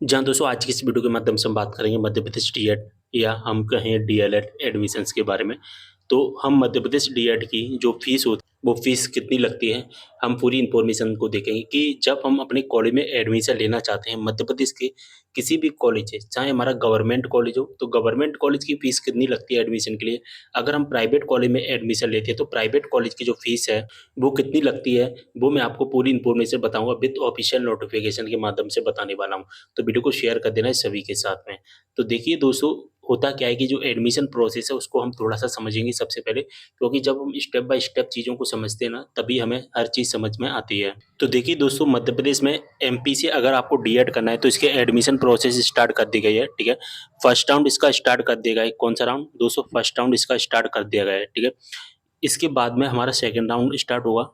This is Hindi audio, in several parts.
जहाँ दोस्तों आज की इस वीडियो के माध्यम से हम बात करेंगे मध्य प्रदेश डीएड या हम कहें डीएलएड एडमिशन्स के बारे में। तो हम मध्य प्रदेश डीएड की जो फीस होती है वो फीस कितनी लगती है, हम पूरी इन्फॉर्मेशन को देखेंगे कि जब हम अपने कॉलेज में एडमिशन लेना चाहते हैं मध्य प्रदेश के किसी भी कॉलेज से, चाहे हमारा गवर्नमेंट कॉलेज हो तो गवर्नमेंट कॉलेज की फीस कितनी लगती है एडमिशन के लिए। अगर हम प्राइवेट कॉलेज में एडमिशन लेते हैं तो प्राइवेट कॉलेज की जो फीस है वो कितनी लगती है, वो मैं आपको पूरी इन्फॉर्मेशन बताऊंगा विद ऑफिशियल नोटिफिकेशन के माध्यम से बताने वाला हूँ। तो वीडियो को शेयर कर देना है सभी के साथ में। तो देखिए दोस्तों, होता क्या है कि जो एडमिशन प्रोसेस है उसको हम थोड़ा-सा समझेंगे सबसे पहले, क्योंकि जब हम स्टेप बाय स्टेप चीज़ों को समझते हैं ना, तभी हमें हर चीज़ समझ में आती है। तो देखिए दोस्तों, मध्य प्रदेश में एमपी से अगर आपको डीएड करना है तो इसके एडमिशन प्रोसेस स्टार्ट कर दी गई है, ठीक है। फर्स्ट राउंड इसका स्टार्ट कर दिया गया है। कौन-सा राउंड? दोस्तों फर्स्ट राउंड इसका स्टार्ट कर दिया गया है, ठीक है। इसके बाद में हमारा सेकंड राउंड स्टार्ट होगा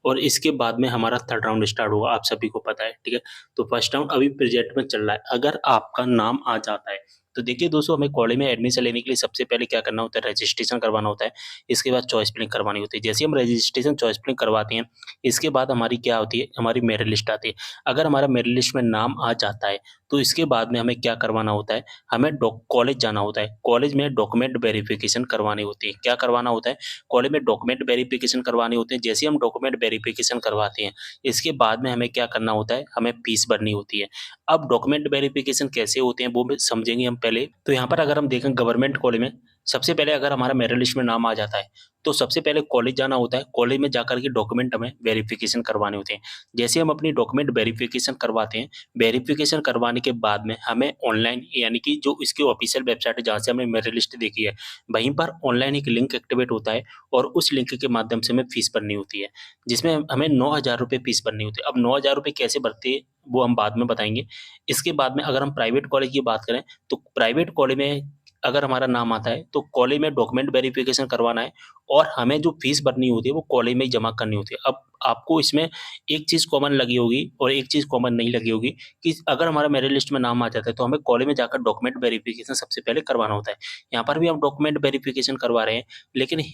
और इसके बाद में हमारा थर्ड राउंड स्टार्ट होगा, आप सभी को पता है, ठीक है। तो फर्स्ट राउंड अभी प्रेजेंट में चल रहा है। अगर आपका नाम आ जाता है तो देखिए दोस्तों, हमें कॉलेज में एडमिशन लेने के लिए सबसे पहले क्या करना होता है, रजिस्ट्रेशन करवाना होता है। इसके बाद चॉइस फिलिंग करवानी होती है। जैसे ही हम रजिस्ट्रेशन चॉइस फिलिंग करवाते हैं, इसके बाद हमारी क्या होती है, हमारी मेरिट लिस्ट आती है। अगर हमारा मेरिट लिस्ट में नाम आ जाता है तो इसके बाद में हमें क्या करवाना होता है, हमें कॉलेज जाना होता है। कॉलेज में डॉक्यूमेंट वेरिफिकेशन करवानी होती है। क्या करवाना होता है, कॉलेज में डॉक्यूमेंट वेरिफिकेशन करवाने होते हैं। जैसे ही हम डॉक्यूमेंट वेरिफिकेशन करवाते हैं, इसके बाद में हमें क्या करना होता है, हमें फीस भरनी होती है। अब डॉक्यूमेंट वेरिफिकेशन कैसे होते हैं वो भी समझेंगे हम पहले। तो यहाँ पर अगर हम देखें गवर्नमेंट कॉलेज में, सबसे पहले अगर हमारा मेरिट लिस्ट में नाम आ जाता है तो सबसे पहले कॉलेज जाना होता है। कॉलेज में जाकर के डॉक्यूमेंट हमें वेरिफिकेशन करवाने होते हैं। जैसे हम अपनी डॉक्यूमेंट वेरिफिकेशन करवाते हैं, वेरिफिकेशन करवाने के बाद में हमें ऑनलाइन, यानी कि जो इसकी ऑफिशियल वेबसाइट है जहाँ से हमने मेरिट लिस्ट देखी है, वहीं पर ऑनलाइन एक लिंक एक्टिवेट होता है और उस लिंक के माध्यम से हमें फीस भरनी होती है, जिसमें हमें 9,000 रुपये फीस भरनी होती है। अब 9,000 रुपये कैसे भरते हैं वो हम बाद में बताएँगे। इसके बाद में अगर हम प्राइवेट कॉलेज की बात करें तो प्राइवेट कॉलेज में अगर हमारा नाम आता है तो कॉलेज में डॉक्यूमेंट वेरिफिकेशन करवाना है और हमें जो फीस भरनी होती है वो कॉलेज में ही जमा करनी होती है। अब आपको इसमें एक चीज़ कॉमन लगी होगी और एक चीज़ कॉमन नहीं लगी होगी कि अगर हमारा मेरिट लिस्ट में नाम आ जाता है तो हमें कॉलेज में जाकर डॉक्यूमेंट वेरिफिकेशन सबसे पहले करवाना होता है। यहाँ पर भी हम डॉक्यूमेंट वेरिफिकेशन करवा रहे हैं, लेकिन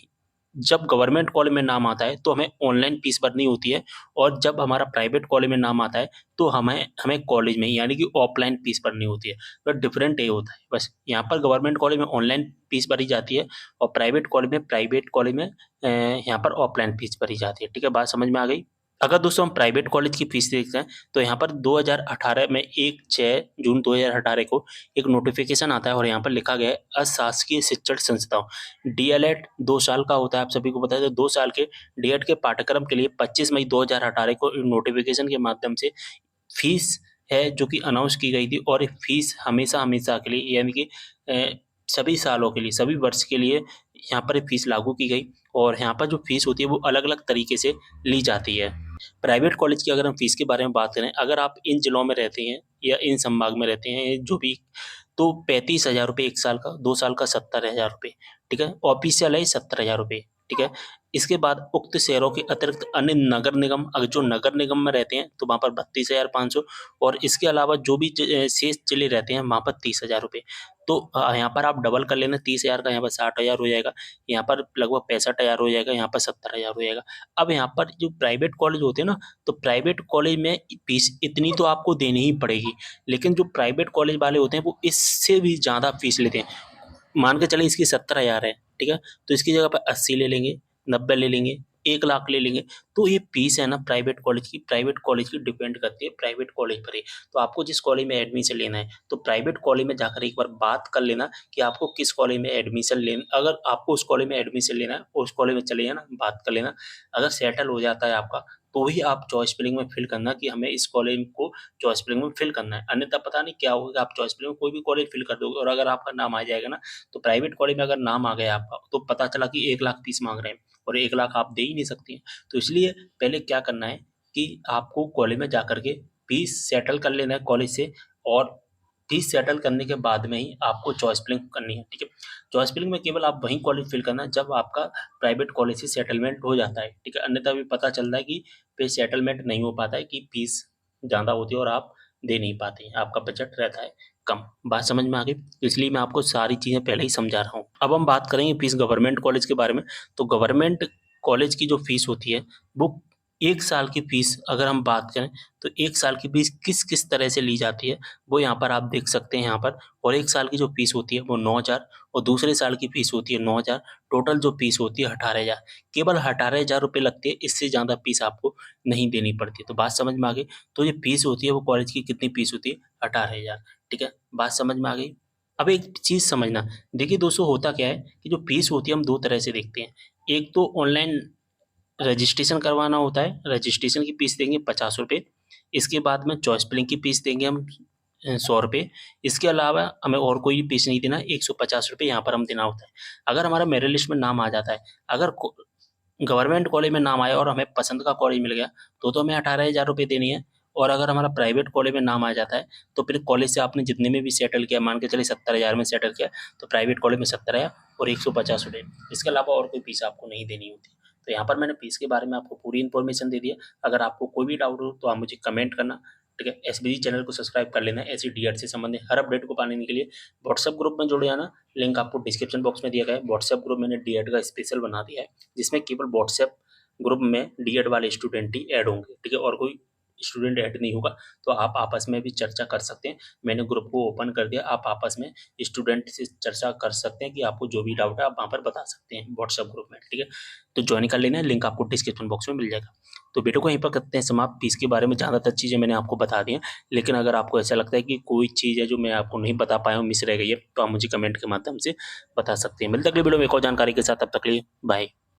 जब गवर्नमेंट कॉलेज में नाम आता है तो हमें ऑनलाइन फीस भरनी होती है और जब हमारा प्राइवेट कॉलेज में नाम आता है तो हमें हमें कॉलेज में यानी कि ऑफलाइन फीस भरनी होती है। तो डिफरेंट ये होता है बस। यहाँ पर गवर्नमेंट कॉलेज में ऑनलाइन फीस भरी जाती है और प्राइवेट कॉलेज में यहाँ पर ऑफलाइन फीस भरी जाती है। ठीक है, बात समझ में आ गई? अगर दोस्तों हम प्राइवेट कॉलेज की फीस देखते हैं तो यहाँ पर 2018 में 1/6 जून 2018 को एक नोटिफिकेशन आता है और यहाँ पर लिखा गया है अशासकीय शिक्षण संस्थाओं डीएलएड 2 साल का होता है, आप सभी को पता है। तो 2 साल के डीएड के पाठ्यक्रम के लिए 25 मई 2018 को नोटिफिकेशन के माध्यम से फीस है जो कि अनाउंस की गई थी और ये फीस हमेशा-हमेशा के लिए, यानी कि सभी सालों के लिए, सभी वर्ष के लिए यहाँ पर ये फीस लागू की गई और यहाँ पर जो फीस होती है वो अलग-अलग तरीके से ली जाती है। प्राइवेट कॉलेज की अगर हम फीस के बारे में बात करें, अगर आप इन जिलों में रहते हैं या इन संभाग में रहते हैं जो भी, तो 35,000 रुपए 1 साल का, 2 साल का 70,000 रुपए, ठीक है? ऑफिशियल है 70,000 रुपए, ठीक है? इसके बाद उक्त शहरों के अतिरिक्त अन्य नगर निगम, अगर जो नगर निगम में रहते हैं तो वहाँ पर 32,500 और इसके अलावा जो भी शेष जिले रहते हैं वहाँ पर 30,000 रुपए। तो यहाँ पर आप डबल कर लेना, 30,000 का यहाँ पर 60,000 हो जाएगा, यहाँ पर लगभग 65,000 हो जाएगा, यहाँ पर 70,000 हो जाएगा। अब यहाँ पर जो प्राइवेट कॉलेज होते हैं ना, तो प्राइवेट कॉलेज में फीस इतनी तो आपको देनी ही पड़ेगी, लेकिन जो प्राइवेट कॉलेज वाले होते हैं वो इससे भी ज़्यादा फीस लेते हैं। मान के चलें इसकी 70,000 है, ठीक है? तो इसकी जगह पे 80 ले लेंगे, 90 ले लेंगे, 1 लाख ले लेंगे। तो ये फीस है ना प्राइवेट कॉलेज की डिपेंड करती है प्राइवेट कॉलेज पर ही। तो आपको जिस कॉलेज में एडमिशन लेना है, तो प्राइवेट कॉलेज में जाकर एक बार बात कर लेना कि आपको किस कॉलेज में एडमिशन लेना। अगर आपको उस कॉलेज में एडमिशन लेना है, उस कॉलेज में चले जाना, बात कर लेना। अगर सेटल हो जाता है आपका, तो ही आप चॉइस फिलिंग में फिल करना कि हमें इस कॉलेज को चॉइस फिलिंग में फिल करना है। अन्यथा पता नहीं क्या होगा, आप चॉइस फिलिंग में कोई भी कॉलेज फिल कर दोगे और अगर आपका नाम आ जाएगा ना, तो प्राइवेट कॉलेज में अगर नाम आ गया आपका, तो पता चला कि 1 लाख फीस माँग रहे हैं और 1 लाख आप दे ही नहीं सकती हैं। तो इसलिए पहले क्या करना है कि आपको कॉलेज में जाकर के फीस सेटल कर लेना है कॉलेज से और फीस सेटल करने के बाद में ही आपको चॉइस फिलिंग करनी है, ठीक है? चॉइस फिलिंग में केवल आप वही कॉलेज फिल करना जब आपका प्राइवेट कॉलेज से सेटलमेंट हो जाता है, ठीक है? अन्यथा भी पता चलता है कि फिर सेटलमेंट नहीं हो पाता है कि फीस ज़्यादा होती है और आप दे नहीं पाते हैं, आपका बजट रहता है कम। बात समझ में आ गई? तो इसलिए मैं आपको सारी चीज़ें पहले ही समझा रहा हूँ। अब हम बात करेंगे फीस गवर्नमेंट कॉलेज के बारे में। तो गवर्नमेंट कॉलेज की जो फीस होती है वो 1 साल की फ़ीस अगर हम बात करें, तो 1 साल की फ़ीस किस-किस तरह से ली जाती है, वो यहाँ पर आप देख सकते हैं यहाँ पर। और 1 साल की जो फ़ीस होती है वो 9,000 और दूसरे साल की फ़ीस होती है 9,000, टोटल जो फ़ीस होती है 18,000। केवल 18,000 रुपए लगते हैं, इससे ज़्यादा फ़ीस आपको नहीं देनी पड़ती है। तो बात समझ में आ गई? तो ये फ़ीस होती है वो कॉलेज की कितनी फ़ीस होती है? 18,000, ठीक है? बात समझ में आ गई? अब एक चीज़ समझना, देखिए दोस्तों होता क्या है कि जो फ़ीस होती है हम 2 तरह से देखते हैं। एक तो ऑनलाइन रजिस्ट्रेशन करवाना होता है, रजिस्ट्रेशन की फ़ीस देंगे ₹50। इसके बाद में चॉइस फिलिंग की फ़ीस देंगे हम ₹100। इसके अलावा हमें और कोई फ़ीस नहीं देना, ₹150 यहाँ पर हम देना होता है। अगर हमारा मेरिट लिस्ट में नाम आ जाता है, अगर को गवर्नमेंट कॉलेज में नाम आया और हमें पसंद का कॉलेज मिल गया, तो हमें 18,000 रुपए देनी है। और अगर हमारा प्राइवेट कॉलेज में नाम आ जाता है, तो फिर कॉलेज से आपने जितने में भी सेटल किया, मान के चलिए 70,000 में सेटल किया, तो प्राइवेट कॉलेज में 70,000 और ₹150। इसके अलावा और कोई फ़ीस आपको नहीं देनी होती। तो यहाँ पर मैंने फ़ीस के बारे में आपको पूरी इन्फॉर्मेशन दे दी है। अगर आपको कोई भी डाउट हो, तो आप मुझे कमेंट करना, ठीक है? एसबीजी चैनल को सब्सक्राइब कर लेना, ऐसी डीएड से संबंधित हर अपडेट को पाने के लिए व्हाट्सएप ग्रुप में जुड़ जाना। लिंक आपको डिस्क्रिप्शन बॉक्स में दिया गया है। व्हाट्सएप ग्रुप मैंने डीएड का स्पेशल बना दिया है, जिसमें केवल व्हाट्सएप ग्रुप में डीएड वाले स्टूडेंट ही ऐड होंगे, ठीक है? और कोई स्टूडेंट ऐड नहीं होगा, तो आप आपस में भी चर्चा कर सकते हैं। मैंने ग्रुप को ओपन कर दिया, आप आपस में स्टूडेंट से चर्चा कर सकते हैं कि आपको जो भी डाउट है आप वहाँ पर बता सकते हैं व्हाट्सएप ग्रुप में, ठीक है? तो ज्वाइन कर लेना है, लिंक आपको डिस्क्रिप्शन बॉक्स में मिल जाएगा। तो वीडियो को यहीं पर करते हैं समाप्त। फीस के बारे में ज़्यादातर चीज़ें मैंने आपको बता दी हैं, लेकिन अगर आपको ऐसा लगता है कि कोई चीज़ है जो मैं आपको नहीं बता पाया हूँ, मिस रह गई है, तो आप मुझे कमेंट के माध्यम से बता सकते हैं। मिलते हैं अगली वीडियो में एक और जानकारी के साथ, तब तक के लिए बाय।